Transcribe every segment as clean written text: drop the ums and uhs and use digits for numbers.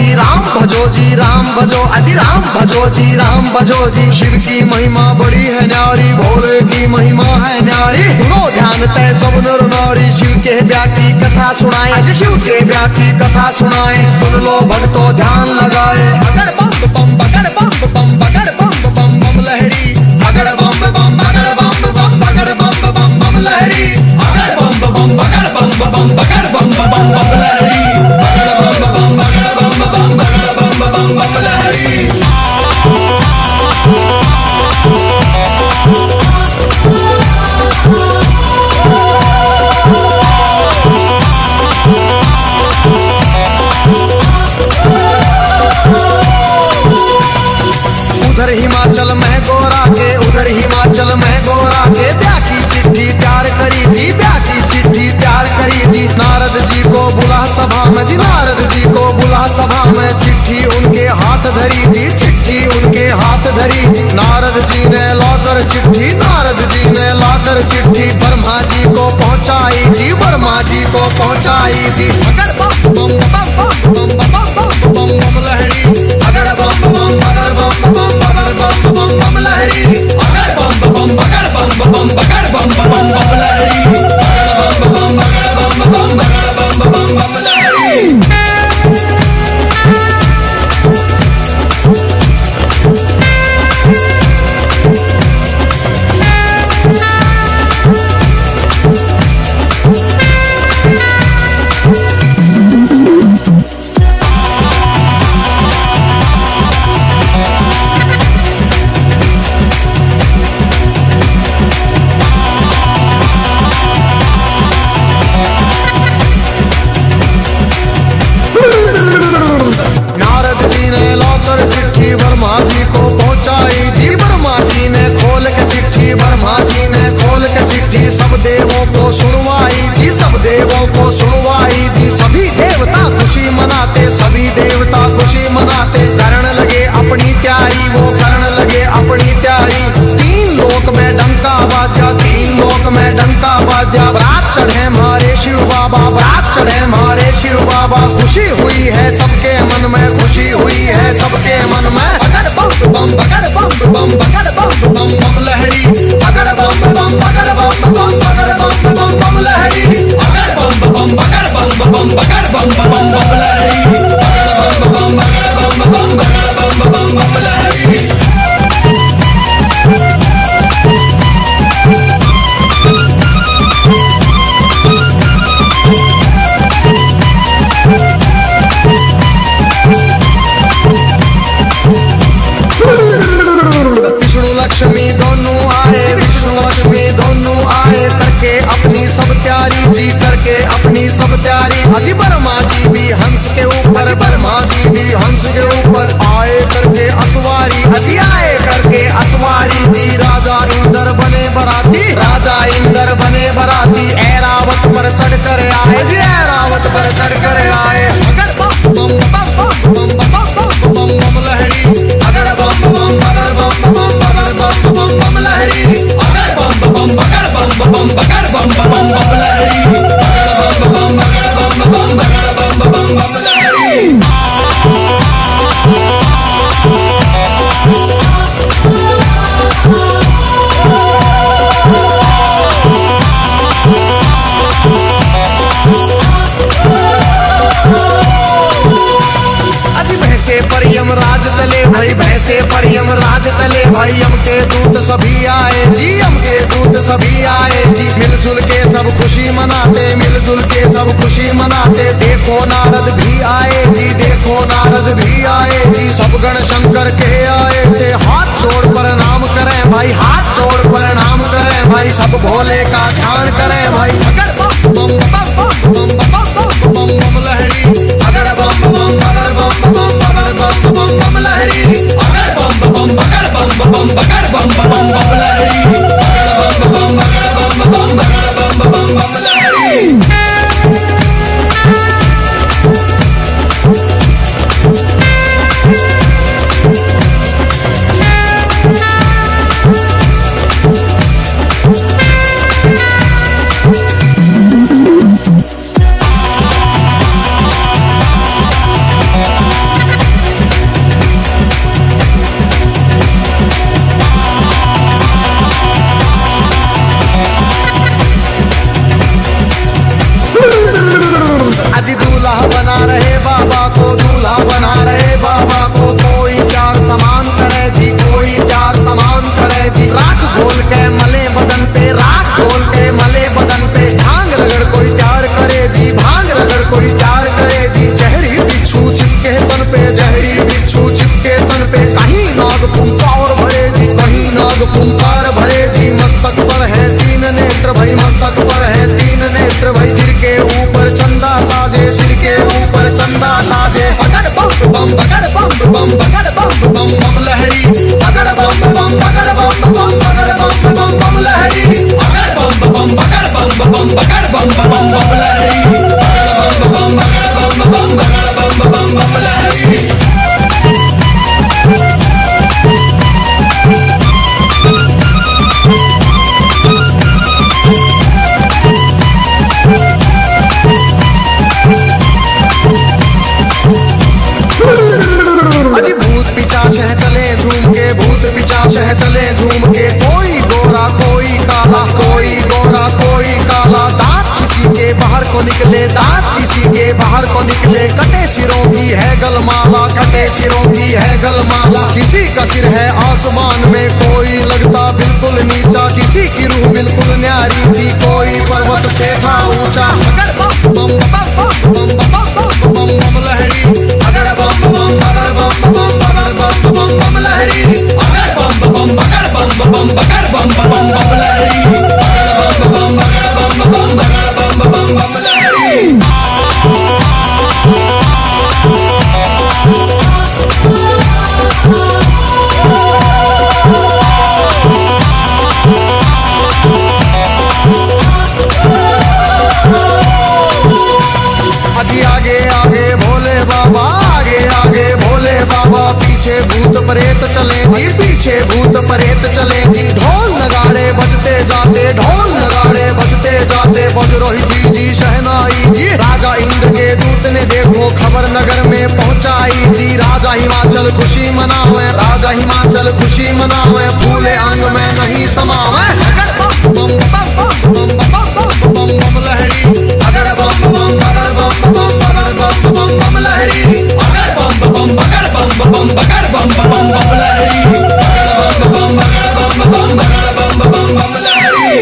जी राम भजो जी राम भजो, अजी राम भजो जी राम भजो जी। शिव की महिमा बड़ी है न्यारी, भोले की महिमा है न्यारी। सुनो ध्यान तय सब नर नारी, शिव के ब्याह की कथा सुनाए, अजी शिव के ब्याह की कथा सुनाए। सुन लो भक्तों ध्यान लगाए, अगर बम बम बगर बम बम बगर बम बम बम लहरी, अगर बम बम बगर बम बम बगर बम बम बम लहरी, अगर बम बम बगर बम बम बगर बम बम बम लहरी, अगर बम बम बगर बम बम बगर बम बम बम लहरी। उधर हिमाचल में गोरा के, उधर हिमाचल में गोरा के ब्याह की चिट्ठी तैयार करी जी, ब्याह की चिट्ठी तैयार करी जी। नारद जी को बुला सभा में जी, नारद जी को बुला सभा में। चिट्ठी उनके हाथ धरी जी, चिट्ठी उनके हाथ धरी। नारद जी ने लाकर चिट्ठी, नारद जी ने लाकर चिट्ठी ब्रह्मा जी को पहुंचाई जी, ब्रह्मा जी को पहुंचाई जी। अगर बम बम बम बम बम बम बम बम लहरी, अगर बम बम बगर बम बम बगर बम बम बम लहरी, अगर बम बम बगर बम बम बगर बम बम बम लहरी, अगर बम बम बगर बम बम बगर बम बम बम लहरी। ब्रह्मा जी को पहुंचाई जी, ब्रह्मा जी ने खोल के चिट्ठी, ब्रह्मा जी ने खोल के चिट्ठी सब देवों को सुनवाई जी, सब देवों को सुनवाई जी। सभी देवता खुशी मनाते, सभी देवता खुशी मनाते। करण लगे अपनी तैयारी, वो करण लगे अपनी तैयारी। तीन लोक में डंका बाजा, तीन लोक में डंका बाजा। बारात चढ़े मारे शिव बाबा, बारात चढ़े मारे शिव बाबा। खुशी हुई है सबके मन में, खुशी हुई है सबके मन में। अगर बम बम बगर बम बम बगर बम बम बम लहरी, अगर बम बम बगर बम बम बगर बम बम बम लहरी, अगर बम बम बगर बम बम बगर बम बम बम लहरी, अगर बम बम बगर बम बम बगर बम बम बम लहरी। लक्ष्मी दोनों आए, विष्णु लक्ष्मी दोनों आए। करके अपनी सब तैयारी जी, करके अपनी सब तैयारी। अजी ब्रह्मा जी भी हंस के ऊपर, ब्रह्मा जी भी हंस के ऊपर आए करके असवारी। अजी आए करके असवारी जी। राजा इंद्र बने बराती, राजा इंद्र बने बराती। ऐरावत पर चढ़ कर आए जी, ऐरावत पर चढ़ कर आए। अगर बम बम बम बम बम बम बम लहरी, अगर बम बम बगर बम बम बगर बम बम बम लहरी, अगर बम बम बगर बम बम बगर बम बम बम लहरी, अगर बम बम बगर बम बम बगर बम बम बम लहरी। भैंसे पर यमराज चले भाई, भैंसे पर यमराज चले भाई। यम के दूत सभी आए जी, यम के दूत सभी आए जी। मिलजुल के सब खुशी मनाते, मिलजुल के सब खुशी मनाते। देखो नारद भी आए जी, देखो नारद भी आए जी। सब गण शंकर के आए थे। हाथ छोड़ प्रणाम करें भाई, हाथ छोड़ प्रणाम करें भाई। सब भोले का ध्यान करें भाई। अगर बम बम बम बम बम बम बम लहरी, अगर बम बम बगर बम बम बगर बम बम बम लहरी, अगर बम बम बगर बम बम बगर बम बम बम लहरी, अगर बम बम बगर बम बम बगर बम बम बम लहरी। जहरी बिच्छू चिपके तन पे, कहीं नाग फुंकार भरे जी, कहीं नाग फुंकार भरे जी। मस्तक पर है तीन नेत्र भाई, मस्तक पर है तीन नेत्र भाई। सिर के ऊपर चंदा साजे, सिर के ऊपर चंदा साजे। बगड़ बम बम बगड़ बम बम बगड़ बम बम बम लहरी, बगड़ बम बम बगड़ बम बम बगड़ बम बम बम लहरी, बगड़ बम बम बगड़ बम बम बगड़ बम बम बम लहरी, बगड़ बम बगड़ बम बम बगड़ बम बम बम लहरी। अजी भूत पिशाच है चले झूम के, भूत पिशाच है चले झूम के। कोई गोरा कोई काला, कोई गोरा कोई काला। दांत किसी के बाहर को निकले, दांत किसी के बाहर को निकले। कटे सिरों की है गलमाला, कटे सिरों की है गलमाला। किसी का सिर है आसमान में, कोई लगता बिल्कुल नीचा। किसी की रूह बिल्कुल न्यारी थी, कोई पर्वत से था ऊंचा। बगड़ बम बम बम बम बम बम बम लहरी, बगड़ बम बम बगड़ बम बम बगड़ बम बम बम लहरी, बगड़ बम बम बगड़ बम बम बगड़ बम बम बम लहरी, बगड़ बम बम बगड़ बम बम बगड़ बम बम बम लहरी। अजी आगे आगे भोले बाबा, आगे आगे भोले बाबा। पीछे भूत प्रेत चले जी, पीछे भूत प्रेत चले जी। ढोल नगाड़े बजते जाते, ढोल नगाड़े बजते जाते। बज रही थी जी शहनाई जी, राजा इंद्र के दूत ने देखो खबर नगर में पहुंचाई जी। राजा हिमाचल खुशी मनावे, राजा हिमाचल खुशी मनावे। फूले अंग में नहीं समावे। बम बम बम बम बम बम लहरी, बगड़ बम बम बगड़ बम बम बगड़ बम बम बम लहरी, बगड़ बम बम बगड़ बम बम बगड़ बम बम बम लहरी, बगड़ बम बम बगड़ बम बम बगड़ बम बम बम लहरी।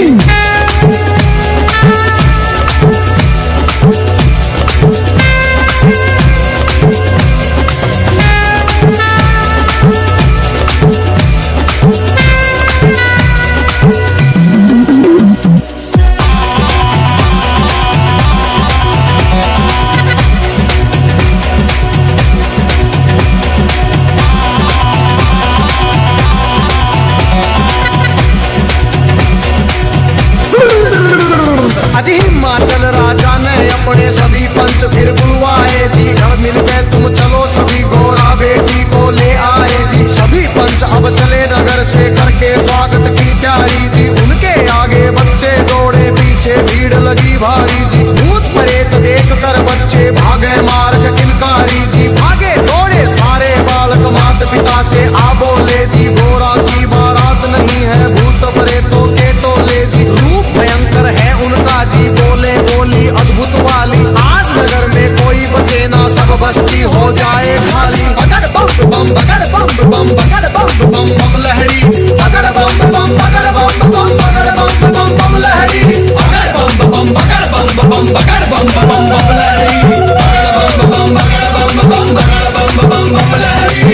अजी हिमाचल राजा ने अपने सभी पंच फिर बुलवाए जी। घर मिलके तुम चलो सभी गोरा बेटी को ले आए जी। सभी पंच अब चले नगर से करके स्वागत की तैयारी जी। उनके आगे बच्चे दौड़े, पीछे भीड़ लगी भारी जी। भूत प्रेत देख कर बच्चे भागे मार्ग किलकारी जी। भागे दौड़े सारे बालक माता पिता से आ बोले जी। गोरा की बारात नहीं है, भूत प्रेतों के टोले जी। रूप भयंकर है उनका जी, बोले बोली अद्भुत वाली। आज नगर में कोई बचे ना, सब बस्ती हो जाए खाली। बगड़ बम बम बगड़ बम बम बगड़ बम बम बम लहरी, बगड़ बम बम बगड़ बम बम बगड़ बम बम बम लहरी, बगड़ बम बम बगड़ बम बम बगड़ बम बम बम लहरी, बगड़ बम बम बगड़ बम बम बगड़ बम बम बम लहरी।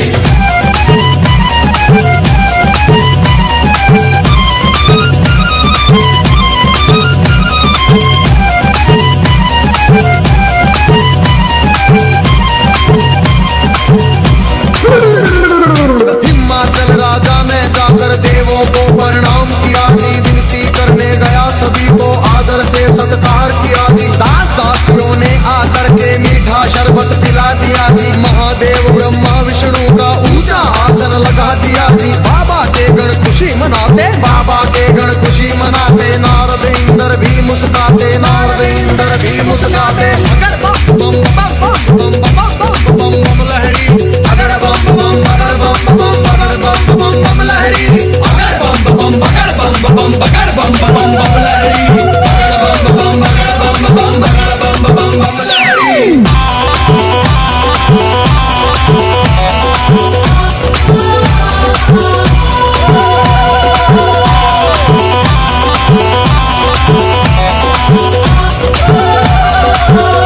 हिमाचल राजा ने जाकर देवों को प्रणाम किया जी। विनती करने गया सभी को आदर से सत्कार किया जी। दास दासियों ने आकर के मीठा शरबत पिला दिया जी। महादेव ब्रह्मा विष्णु का ऊंचा आसन लगा दिया जी। बाबा के गण खुशी मनाते, बाबा के गण खुशी मनाते। नारद इंद्र भी मुस्काते, नारद इंद्र भी मुस्काते। बगड़ बम बम बम बम बम बम लहरी, बगड़ बम बम बगड़ बम बम बगड़ बम बम बम लहरी, बगड़ बम बम बगड़ बम बम बगड़ बम बम बम लहरी, बगड़ बम बम बगड़ बम बम बगड़ बम बम बम लहरी। Oh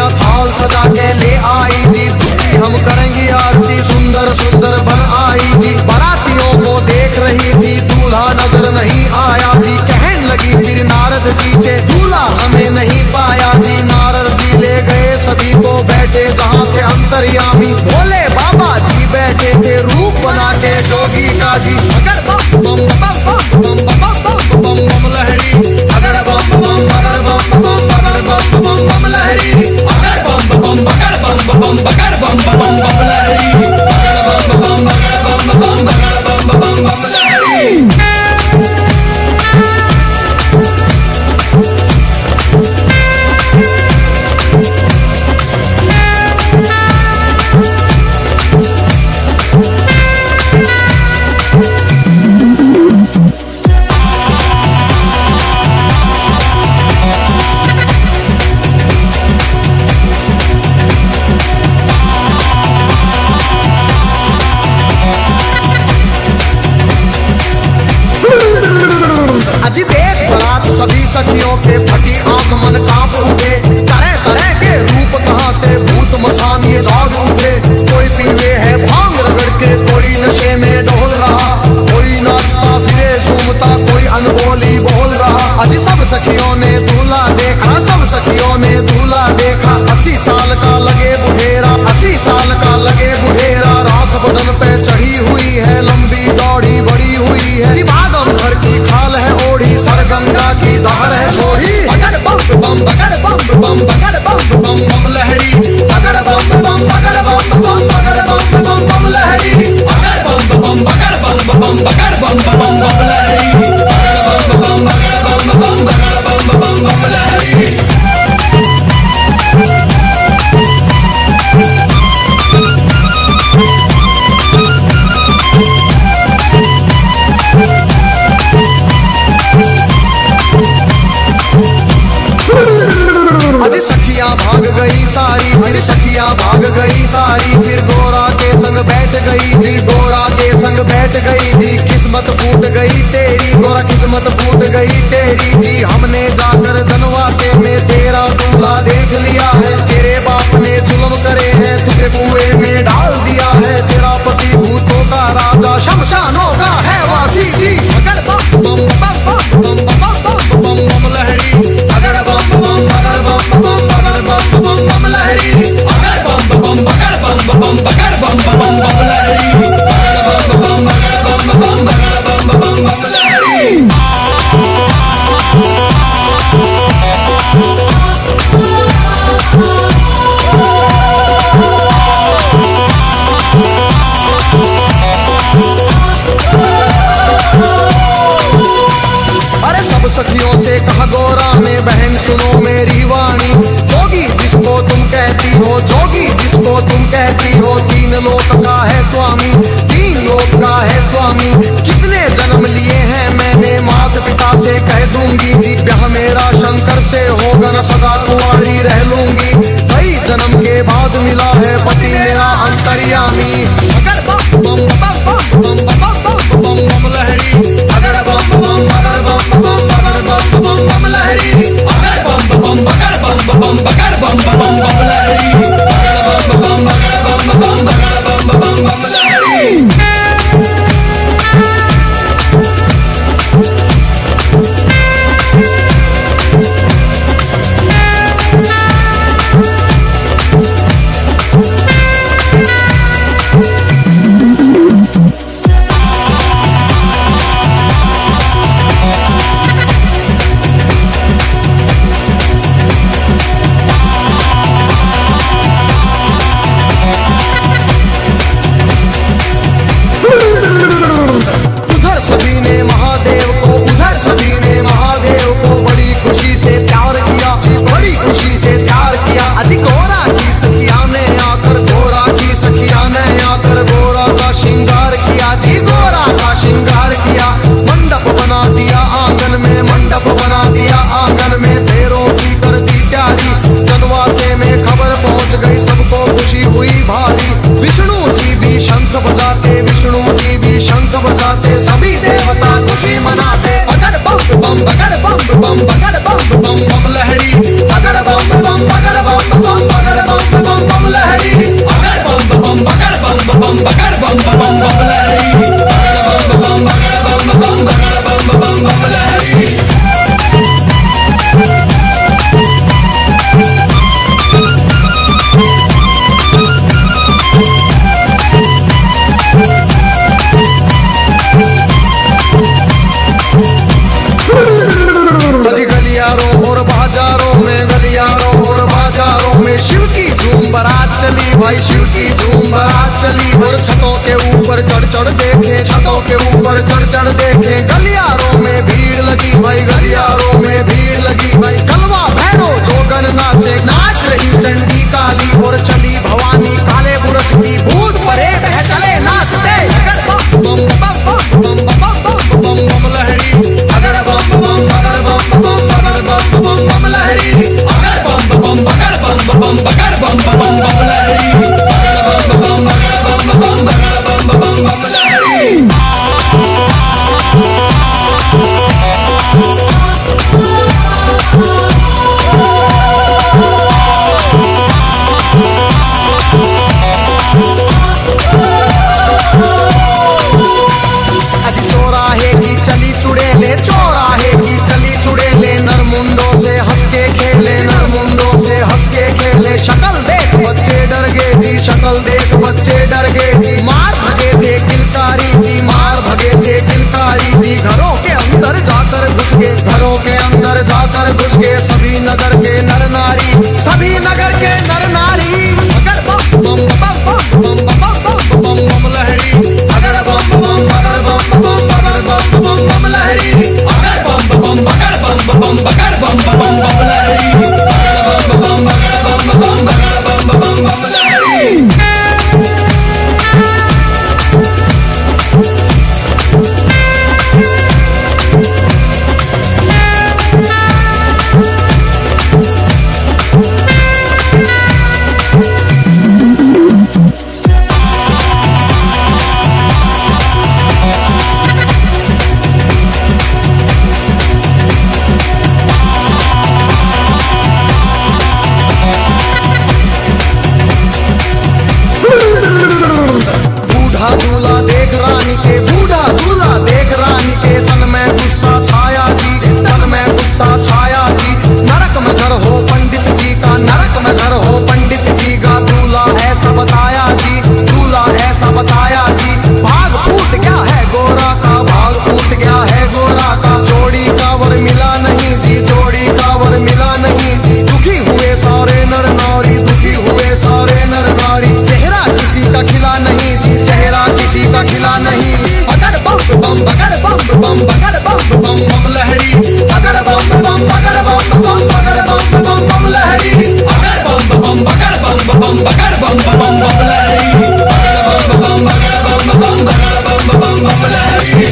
सखियां थाल सजा के ले आई जी, दुखी हम करेंगे आरती, सुंदर सुंदर बन आई जी। बारातियों को देख रही थी, दूल्हा नजर नहीं आया जी। कहने लगी फिर नारद जी से, दूल्हा हमें नहीं पाया जी। नारद जी ले गए सभी को, बैठे जहाँ थे अंतर्यामी, भोले बाबा जी बैठे थे रूप बना के जोगी का जी। अगर बम बम बम बम बम बम बम बम लहरी, अगर बम बम बगर बम बम बगर बम बम बम लहरी, अगर बम बम बगर बम बम बगर बम बम बम लहरी, अगर बम बम बगर बम बम बगर बम बम बम लहरी। अजी देख बरात सभी सखियों के, फटी आंख मन कांप उठे। तरह तरह के रूप कहाँ से भूत मसान ये जाग उठे। कोई पीवे है भांग रगड़ के, कोई नशे में डोल रहा, कोई नाचता फिरे झूमता, कोई अनहोली बोल रहा। अजी सब सखियों ने दूल्हा देखा, सब सखियों ने दूल्हा देखा। 80 साल का लगे बुढ़ेरा, 80 साल का लगे बुढ़ेरा। रात बदन पे चढ़ी हुई है, लंबी दौड़ी बड़ी हुई है। बागम भर की खाल है ओढ़ी, सर गंगा की धार है छोड़ी। बगड़ बम बम बगड़ बम बम बगड़ बम बम बम लहरी, बगड़ बम बम बगड़ बम बम बगड़ बम बम बम लहरी, बगड़ बम बम बगड़ बम बम बगड़ बम बम बम लहरी, बगड़ बम बम बगड़ बम बम बगड़ बम बम बम लहरी। अजी सखियां भाग गई सारी, फिर सखियां भाग गई सारी। फिर गोरा के संग बैठ गई जी, गोरा के संग बैठ गई जी। किस्मत फूट गई तेरी गोरा, किस्मत फूट गई तेरी जी। हमने जाकर जनवासे में तेरा दूल्हा देख लिया है। तेरे बाप ने जुल्म करे हैं, तुझे कुएं में डाल दिया है। तेरा पति भूतों का राजा, शमशानों का है वासी जी। अगर बम बम बम बम बम बम बम बम लहरी, अगर बम बम बगर बम बम बगर बम बम बम लहरी, अगर बम बम बगर बम बम बगर बम बम बम लहरी, अगर बम बम बगर बम बम बगर बम बम बम लहरी। अरे सब सखियों से कहा गोरा ने, बहन सुनो मेरी वाणी। जोगी जिसको तुम कहती हो, जोगी जिसको तुम कहती हो, 3 लोक का है स्वामी, 3 लोक का है स्वामी। कितने जन्म लिए हैं मैंने, माता पिता से कह दूंगी जी। ब्याह मेरा शंकर से होगा न, सदा कुंवारी रह लूंगी। कई जन्म के बाद मिला है पति मेरा अंतर्यामी। अगर बम बम बम बम बम बम बम बम लहरी, अगर बम बम बगर बम बम बगर बम बम बम लहरी, अगर बम बम बगर बम बम बगर बम बम बम लहरी, अगर बम बम बगर बम बम बगर बम बम बम लहरी। बारात चली भाई, शिव की झूम बारात चली। और छतों के ऊपर चढ़ चढ़ देखे, छतों के ऊपर चढ़ चढ़ देखे। गलियारों में भीड़ लगी भाई, गलियारों में भीड़ लगी भाई। कलवा भैरो जोगन नाचे, नाच रही चंडी काली। और चली भवानी काले बुरस की, भूत परेत है चले नाचते। बम बम बम बम बम बम बम बम लहरी, अगर बम बम बगर बम बम बगर बम बम बम लहरी, अगर बम बम बगर बम बम बगर बम बम बम लहरी, अगर बम बम बगर बम बम बगर बम बम बम लहरी। चौराहे की चली चुड़ैले, चौराहे की चली चुड़ैले। नरमुंडों से हंस के खेले, नरमुंडों से हंस के खेले। शक्ल देख बच्चे डर गए जी, शक्ल देख बच्चे डर गए जी। मार भगे थे किलकारी जी, मार भगे थे किलकारी जी। घरों के अंदर जाकर घुस गए, घरों के अंदर जाकर घुस गए। सभी नगर के नर नारी, सभी नगर के नर नारी। अगर बम बम बम बम बम बम बम बम लहरी, अगर बम बम बगर बम बम बगर बम बम बम लहरी, अगर बम बम बगर बम बम बगर बम बम बम लहरी, अगर बम बम बगर बम बम बगर बम बम बम लहरी। बूढ़ा दूल्हा देख रानी के, बूढ़ा दूल्हा देख रानी के। तन में गुस्सा छाया जी, तन में गुस्सा छाया जी। नरक में घर हो पंडित जी का, नरक में घर हो पंडित जी का। दूल्हा ऐसा बताया जी, दूल्हा ऐसा बताया जी। भाग फूट गया है गोरा का, भाग फूट गया है गोरा का। जोड़ी कांवर मिला नहीं जी, जोड़ी कांवर मिला नहीं जी। दुखी हुए सारे नर नारी, दुखी हुए सारे नर नारी। चेहरा किसी का खिला नहीं जी, चेहरा किसी का खिला नहीं। अगर बम बम बगर बम बम बगर बम बम बम लहरी, अगर बम बम बगर बम बम बगर बम बम बम लहरी, अगर बम बम बगर बम बम बगर बम बम बम लहरी, अगर बम बम बगर बम बम बगर बम बम बम लहरी।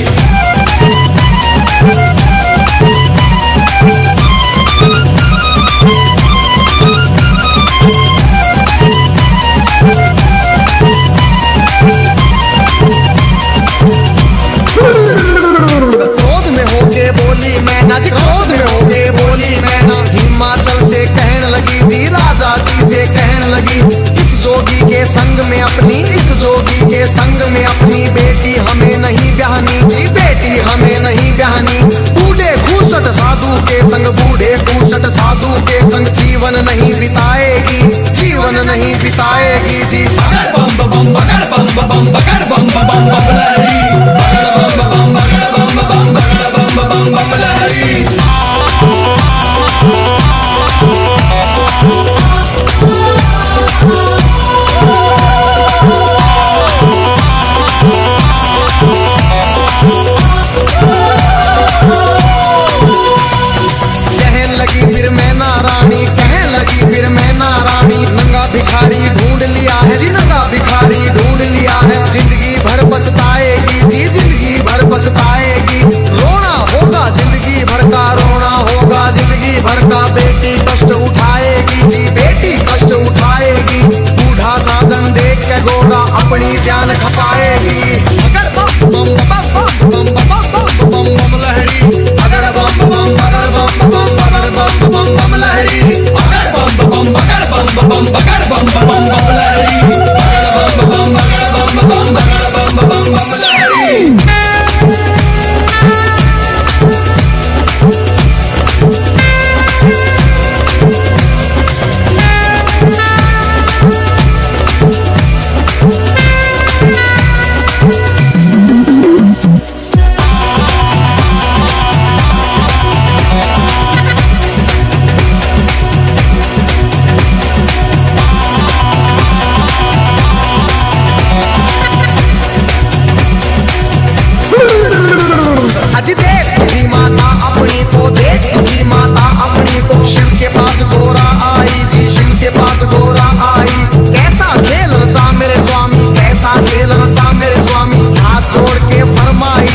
क्रोध में होके बोली मैना जी, क्रोध में होके बोली मैना। हिमाचल से कहने लगी जी, राजा जी से कहने लगी। इस जोगी के संग में अपनी, इस जोगी के संग में अपनी बेटी हमें नहीं ब्याहनी जी, बेटी हमें नहीं ब्याहनी। बूढ़े खूसट साधु के संग, बूढ़े खूसट साधु के संग जीवन नहीं बिताएगी, जीवन नहीं बिताएगी जी। अगर बम बम बगर बम बम बगर बम बम बम लहरी, अगर बम बम बगर बम बम बगर बम बम बम लहरी। कहने लगी फिर मैना रानी, कहने लगी फिर मैना रानी। नंगा भिखारी ढूंढ लिया है जी, नंगा भिखारी ढूंढ लिया है। जिंदगी भर पछताएगी जी, जिंदगी भर पछताएगी। रोना होगा जिंदगी भर का, रोना होगा जिंदगी भर का। बेटी कष्ट उठाएगी जी, बेटी कष्ट उठाएगी। बूढ़ा साजन देख के गोरा अपनी जान खपाएगी। अगर बम बम बम बम बम बम बम बम लहरी, अगर बम बम बगर बम बम बगर बम बम बम लहरी, अगर बम बम बगर बम बम बगर बम बम बम लहरी, अगर बम बम बगर बम बम बगर बम बम बम लहरी। गोरा आई। कैसा खेल रचा मेरे स्वामी, कैसा खेल रचा मेरे स्वामी। हाथ जोड़ के फरमाई,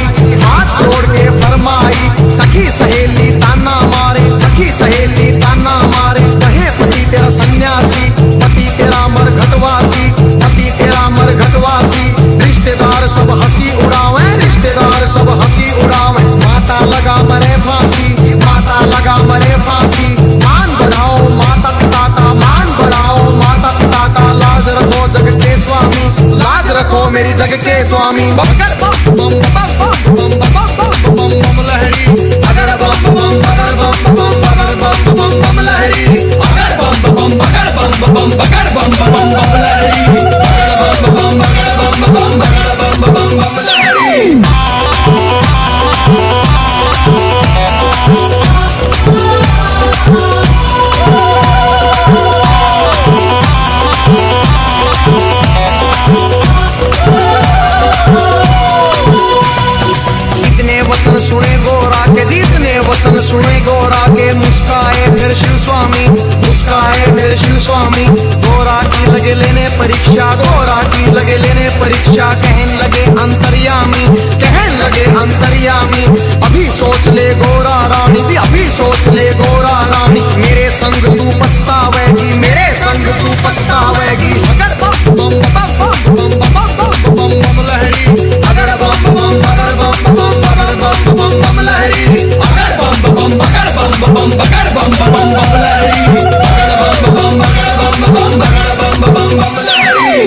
हाथ जोड़ के फरमाई। सखी सहेली ताना मारे, सखी सहेली ताना मारे। कहे पति तेरा सन्यासी, पति तेरा मरघटवासी, पति तेरा मरघटवासी। रिश्तेदार सब हंसी उड़ावे, रिश्तेदार सब हंसी उड़ावे। माता लगा मरे फांसी, माता लगा मरे फांसी। मान बढ़ाओ माता पिता का, मान बढ़ाओ माता पिता का। लाज रखो जग के स्वामी, लाज रखो मेरी जग के स्वामी। बगर बम बम बम बम बम बम बम लहरी, अगर बम बम बगर बम बम बगर बम बम बम लहरी, अगर बम बम बगर बम बम बगर बम बम बम लहरी, अगर बम बम बगर बम बम बगर बम बम बम लहरी। इतने वचन सुने गोरा के जी, इतने वचन सुने गोरा के। मुस्काए फिर शिव स्वामी, मुस्काए फिर शिव स्वामी। गोरा की लगे लेने परीक्षा, गोरा की लगे लेने परीक्षा। कहने लगे अंतर्यामी, कहने लगे अंतर्यामी। अभी सोच ले गोरा रानी जी, अभी सोच ले गोरा रानी। मेरे संग तू पछतावेगी, मेरे संग तू पछतावेगी। अगर बम बम बम बम बम बम बम लहरी, अगर बम बम बगर बम बम बगर बम बम बम लहरी, अगर बम बम बगर बम बम बगर बम बम बम लहरी, अगर बम बम बगर बम बम बगर बम बम बम लहरी।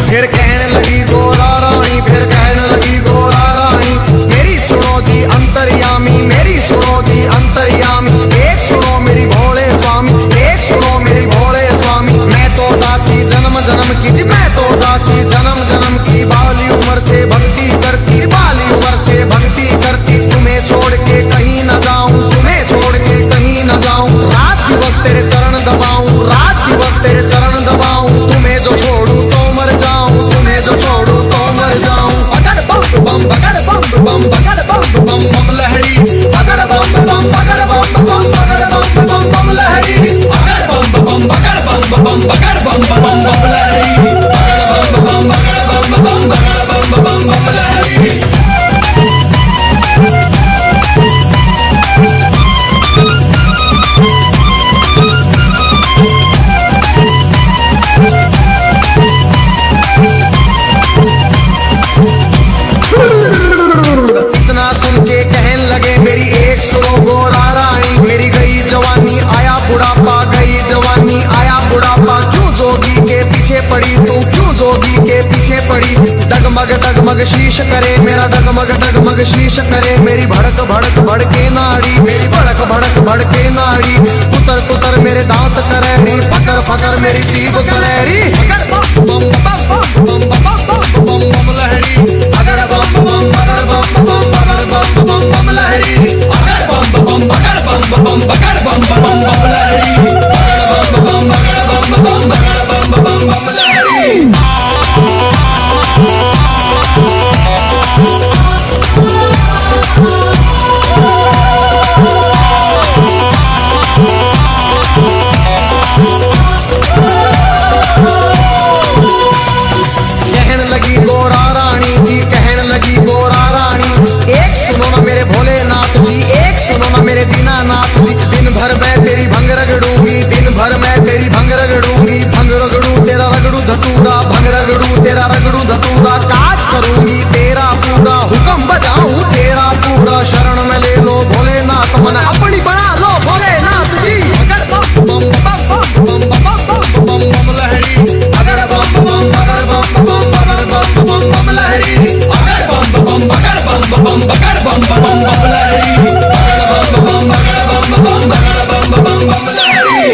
फिर कहने लगी गोरा रानी, फिर कहने लगी गोरा रानी। मेरी सुनो जी अंतर्यामी, मेरी सुनो जी अंतर्यामी। एक सुनो मेरी भोले स्वामी, एक सुनो मेरी भोले स्वामी। मैं तो दासी जन्म जन्म की जी, मैं तो दासी जन्म जन्म की। बाली उम्र से भक्ति करती, बाली उम्र से भक्ति करती। तुम्हें छोड़ के कहीं न जाऊं, तुम्हें छोड़ के कहीं न जाऊं। रात दिवस तेरे चरण दबाऊं, रात दिवस तेरे चरण दबाऊं। तुम्हें जो छोड़ू तो मर जाऊं, तुम्हें जो छोड़ू तो मर जाऊं। अगर बम बम बगर बम बम बगर बम बम बम लहरी, अगर बम बम बगर बम बम बगर बम बम बम लहरी, अगर बम बम बगर बम बम बगर बम बम बम लहरी, अगर बम बम बगर बम बम बगर बम बम बम लहरी। इतना सुन के कहने लगे मेरी एक सुनो गोरा रानी। मेरी गई जवानी आया बुढ़ापा, गई जवानी आया बुढ़ापा। क्यों जोगी के पीछे पड़ी तू, क्यों जोगी के पीछे पड़ी। डगमग डगमग शीश करे मेरा, डगमग डगमग शीश करे। मेरी भड़क भड़क भड़के नाड़ी, मेरी भड़क भड़क भड़के नाड़ी। कुतर कुतर मेरे दांत करे री, फकर फकर मेरी जीभ करे री। अगर बम बम बम बम बम बम बम लहरी, अगर बम बम बगर बम बम बगर बम बम बम लहरी, अगर बम बम बगर बम बम बगर बम बम बम लहरी, अगर बम बम बगर बम बम बगर बम बम बम लहरी। कहने लगी गोरा रानी जी, कहने लगी गोरा रानी। एक सुनो ना मेरे भोलेनाथ जी, एक सुनो ना मेरे दीनानाथ जी। दिन भर मैं तेरी भंग रगड़ूंगी, दिन भर मैं तेरी भंग रगड़ूंगी। भंग रगड़ू तेरा रगड़ू धतूरा, भंग रगड़ू तेरा रगड़ू धतूरा। काज करूंगी तेरा पूरा, हुक्म बजाऊं तेरा पूरा। शरण में ले लो भोलेनाथ, मन अपनी बना लो भोलेनाथ जी। अगर बम बम बम बम बम बम बम लहरी, अगर बम बम बगर बम बम बगर बम बम बम लहरी, अगर बम बम बगर बम बम बगर बम बम बम लहरी, अगर बम बम बगर बम बम बगर बम बम बम लहरी।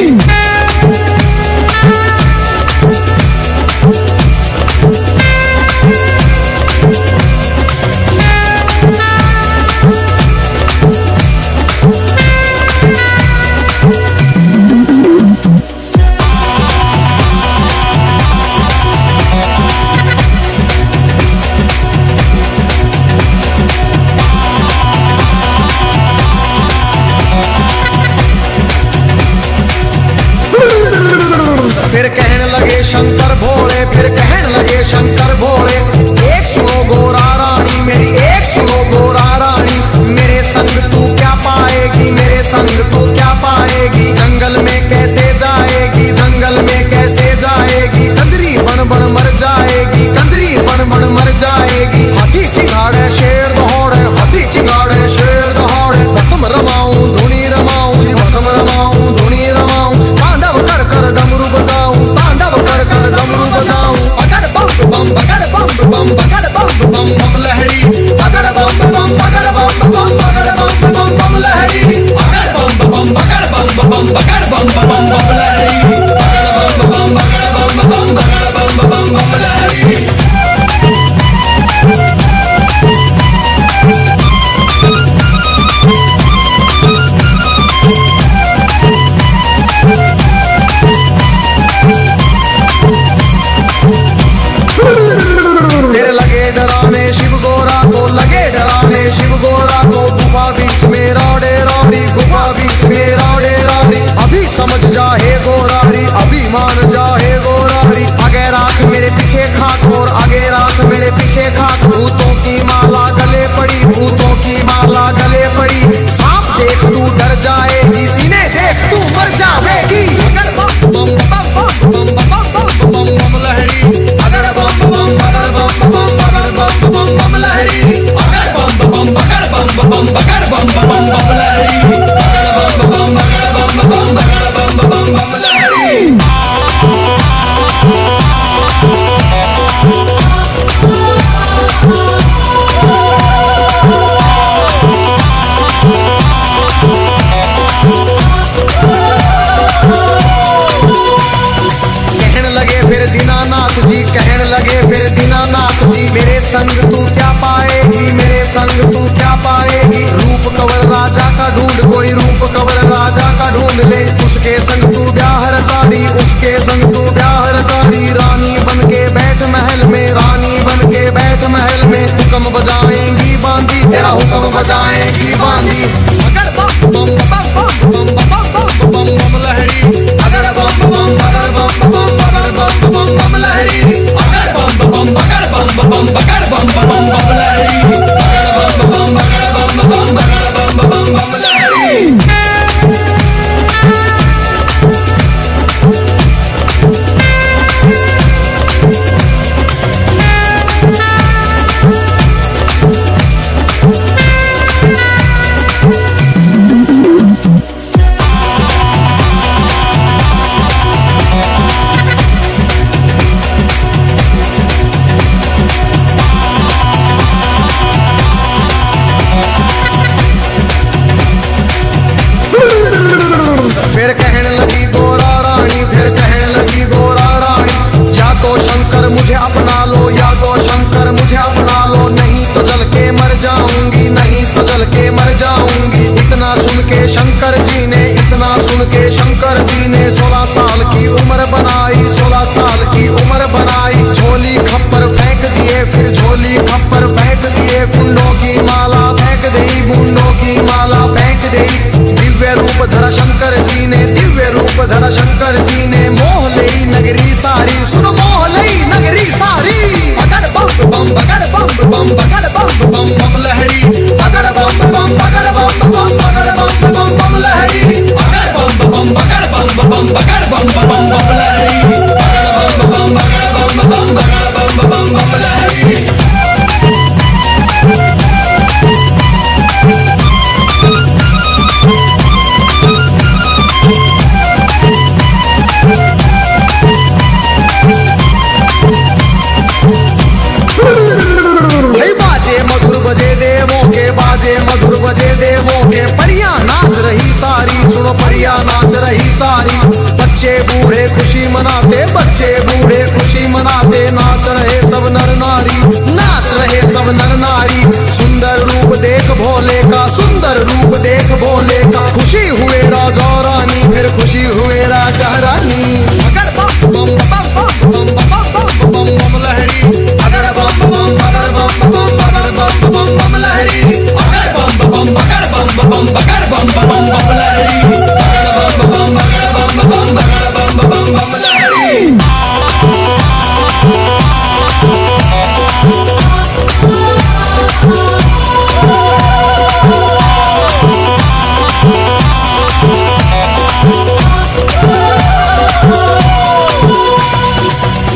लगे फिर दीनानाथ जी, मेरे संग तू क्या पाएगी, मेरे संग तू क्या पाएगी। रूप कंवर राजा का ढूंढ, कोई रूप कंवर राजा का ढूंढ ले, उसके संग तू ब्याह रचाड़ी, उसके संग तू ब्याह रचाड़ी। रानी बन के बैठ महल में, रानी बन के बैठ महल में, हुक्म बजाएंगी बांदी, तेरा हुक्म बजाएंगी बांदी। अगर बम बम बम बम बम बम बम बम लहरी, अगर बम बम अगर बम बम अगर बम बम बम लहरी, अगर बम बम अगर बम बम अगर बम बम बम लहरी, अगर बम बम अगर बम बम अगर बम बम बम लहरी। फिर कहने लगी गोरा रानी, फिर कहने लगी गोरा रानी, या तो शंकर मुझे अपना लो, या तो शंकर मुझे अपना लो, नहीं तो जल के मर जाऊंगी, नहीं तो जल के मर जाऊंगी। इतना सुन के शंकर जी ने, इतना सुन के शंकर जी ने 16 साल की उम्र बनाई, 16 साल की उम्र बनाई। झोली खप्पर फेंक दिए, फिर झोली खप्पर फेंक दिए, कुंडों की माला फेंक दी, मुंडों की माला फेंक दी। दिव्य रूप धरा शंकर जी ने, दिव्य रूप धरा शंकर जी ने, मोह लई नगरी सारी, सुन मोह लई नगरी सारी। अगर बम बम अगर बम बम अगर बम बम बम लहरी, अगर बम बम अगर बम बम अगर बम बम बम लहरी, अगर बम बम अगर बम बम अगर बम बम बम लहरी, अगर बम बम अगर बम बम अगर बम बम बम लहरी। बजे देवों के, बाजे मधुर बजे देवों के, परियां नाच रही सारी, सुनो परियां नाच रही सारी। बच्चे बूढ़े खुशी मनाते, बच्चे बूढ़े खुशी मनाते, नाच रहे सब नर नारी, नाच रहे सब नर नारी। सुंदर रूप देख भोले का, सुंदर रूप देख भोले का, खुशी हुए राजा रानी, फिर खुशी हुए राजा रानी। अगर बम बम बम बम बम बम बम लहरी, अगर बम बम अगर बम बम अगर बम बम बम लहरी, अगर बम बम अगर बम बम अगर बम बम बम लहरी, अगर बम बम अगर बम बम अगर बम बम बम लहरी।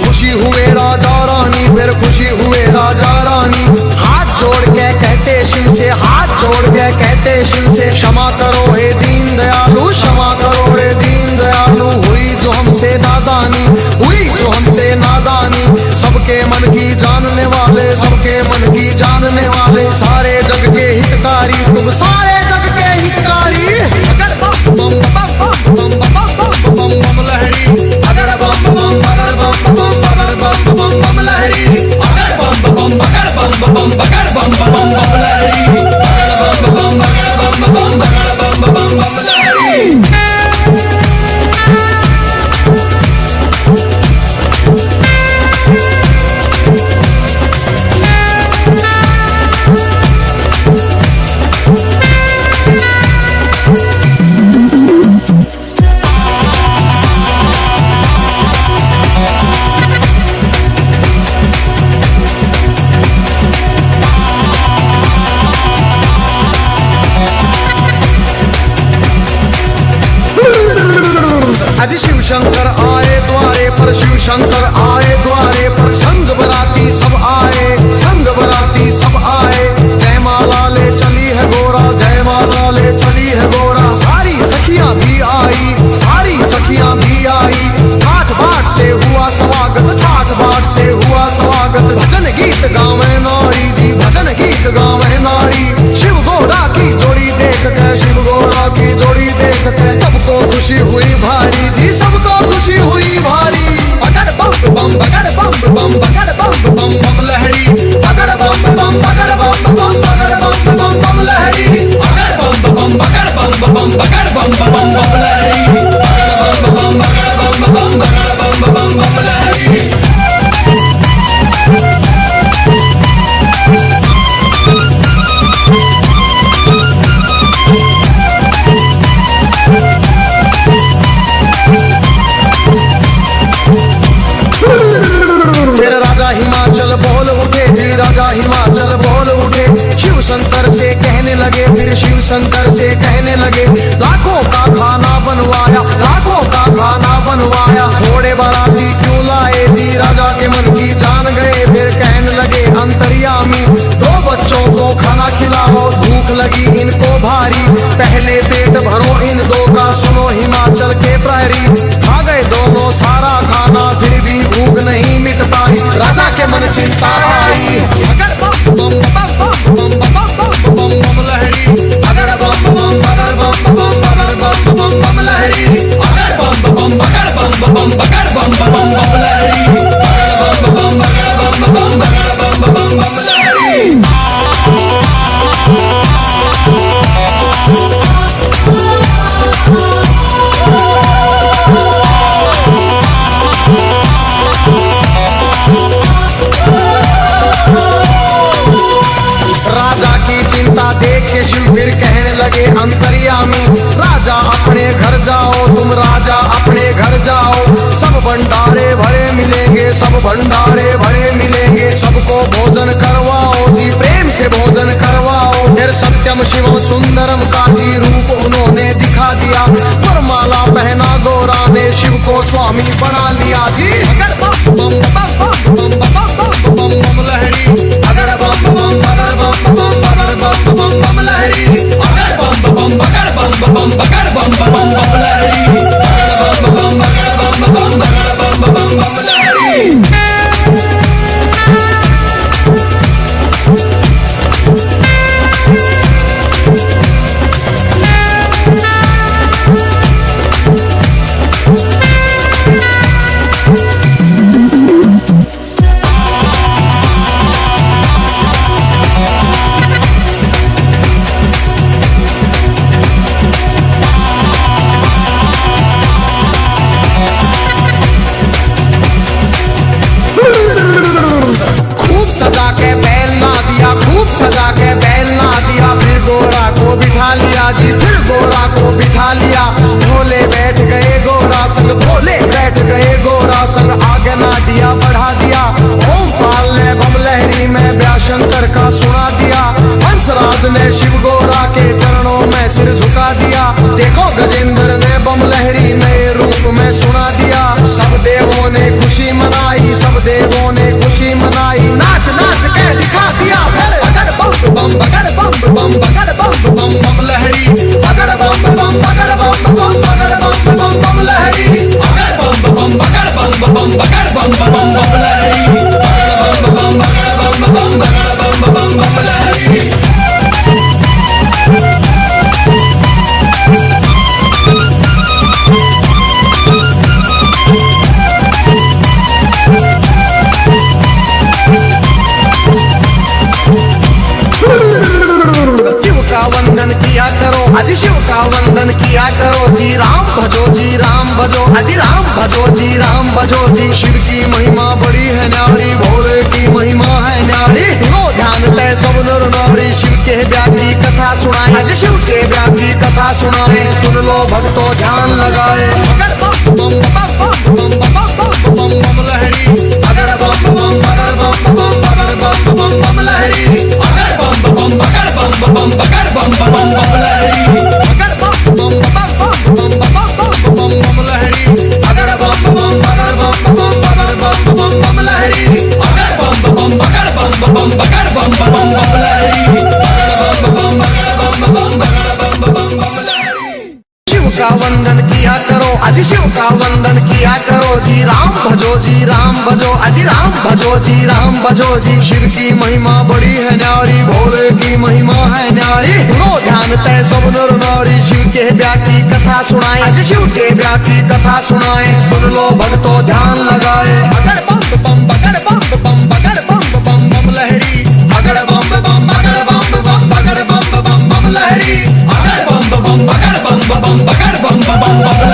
खुशी हुए राजा रानी, फिर खुशी हुए राजा रानी। हाथ जोड़ के कहते शिव से, हाथ जोड़ के कहते शिव से, क्षमा करो हे दीन दयालु, क्षमा करो हे दीन दयालु। हुई जो हमसे नादानी, हुई जो हमसे नादानी, सबके मन की जानने वाले, सबके मन की जानने वाले, सारे जग के हितकारी, तुम सारे जग के हितकारी। अगर बम बम बम बम बम बम बम लहरी, अगर बम बम अगर बम बम अगर बम बम बम लहरी, अगर बम बम अगर बम बम अगर बम बम बम लहरी, अगर बम बम अगर बम बम अगर बम बम बम लहरी। आज शिव शंकर आए द्वारे पर, शिव शंकर आए द्वारे पर, संग बराती सब आए, संग बराती सब आए। जयमाला ले चली है गोरा, जयमाला ले चली है गोरा, सारी सखियां भी आई, सारी सखियां भी आई। ठाठ बाट से हुआ स्वागत, ठाठ बाट से हुआ स्वागत। भजन गीत गावे नारी जी, भजन गीत गावे नारी। शिव गोरा की जोड़ी देख के, शिव गोरा की जोड़ी देख के, सबको खुशी हुई भारी जी, सबको खुशी हुई भारी। अगर बम बम शंकर से कहने लगे, फिर शिव शंकर से कहने लगे, लाखों का खाना बनवाया, लाखों का खाना बनवाया, थोड़े बाराती क्यों लाए जी, राजा के मन की जान गए। फिर कहने लगे अंतर्यामी, दो बच्चों को खाना खिलाओ, भूख लगी इनको भारी, पहले पेट भरो इन दो का, सुनो हिमाचल के प्रहरी। खा गए दोनों सारा खाना, फिर भी भूख नहीं मिट पाई, राजा के मन चिंता आई। अगर बम बम बम बम बम बम बम बम लहरी, अगर बम बम बगर बम बम बगर बम बम बम लहरी, अगर बम बम बगर बम बम बगर बम बम बम लहरी, अगर बम बम बगर बम बम बगर बम बम बम लहरी। राजा की चिंता देख के शिव फिर कहने लगे अंतर्यामी, राजा अपने घर जाओ, तुम राजा अपने घर जाओ, सब भंडारे भरे मिलेंगे, सब भंडारे भरे मिलेंगे, सबको भोजन करवाओ जी, प्रेम से भोजन करवाओ। फिर सत्यम शिवम सुंदरम का जी रूप उन्होंने दिखा दिया, वरमाला पहना गौरा ने, शिव को स्वामी बना लिया जी। अगर बम बम बम बम बम बम बम लहरी, अगर बम बम बगर बम बम बगर बम बम बम लहरी, अगर बम बम बगर बम बम बगर बम बम बम लहरी, अगर बम बम बगर बम बम बगर बम बम बम लहरी। सजा के बैल ना दिया, खूब सजा के बैल ना दिया, फिर गोरा को बिठा लिया जी, फिर गोरा को बिठा लिया, भोले बैठ गए गोरा संग, भोले बैठ गए गोरा संग, आगे ना दिया बढ़ा दिया, ओम पाल ने बम लहरी में व्याशंकर का सुना दिया, हंसराज ने शिव गोरा के चरणों में सिर झुका दिया, देखो गजेंद्र ने बम लहरी नए रूप में सुना दिया, सब देवों ने खुशी मनाई, सब देवों ने खुशी मनाई, नाच नाच के दिखा दिया। फिर अगर बम बम बगर बम बम बगर बम बम बम लहरी, अगर बम बम बगर बम बम बगर बम बम बम लहरी, अगर बम बम बगर बम बम बगर बम बम बम लहरी, अगर बम बम बगर बम बम बगर बम बम बम लहरी। वंदन किया करो, अजी शिव का वंदन किया करो जी, राम भजो जी राम भजो, अजी राम भजो जी राम भजो जी, शिव की महिमा बड़ी है न्यारी, भोले की महिमा है न्यारी, लो ध्यान दे सब नर नारी, शिव के व्यापी कथा सुनाए, अजी शिव के व्यापी कथा सुनाए, सुन लो भक्तों ध्यान लगाए। अगर बम बम बम बम बम बम बम लहरी, अगर बम बम बगर बम बम बगर बम बम बम लहरी, अगर बम बम बगर बम बम बगर बम बम बम लहरी, अगर बम बम बम बम बम बम लहरी, अगर बम बम बगर बम बम बगर बम बम बम लहरी, अगर बम बम बगर बम बम बगर बम बम बम लहरी, अगर बम बम बगर बम बम बगर बम बम बम लहरी। शिव का वंदन किया करो, अजी शिव का वंदन किया करो जी, राम भजो जी राम भजो, अजी राम भजो जी राम भजो जी, शिव की महिमा बड़ी है न्यारी, भोले की महिमा है न्यारी, लो ध्यान तय सब नर नारी, शिव के व्यापी कथा सुनाए, अजी शिव के व्यापी कथा सुनाए, सुन लो भक्तों ध्यान लगाए। अगर बम बम बगर बम बम बगर बम बम बम लहरी, अगर बम बम बगर बम बम बगर बम बम बम लहरी, अगर बम बम बगर बम बम बगर बम बम बम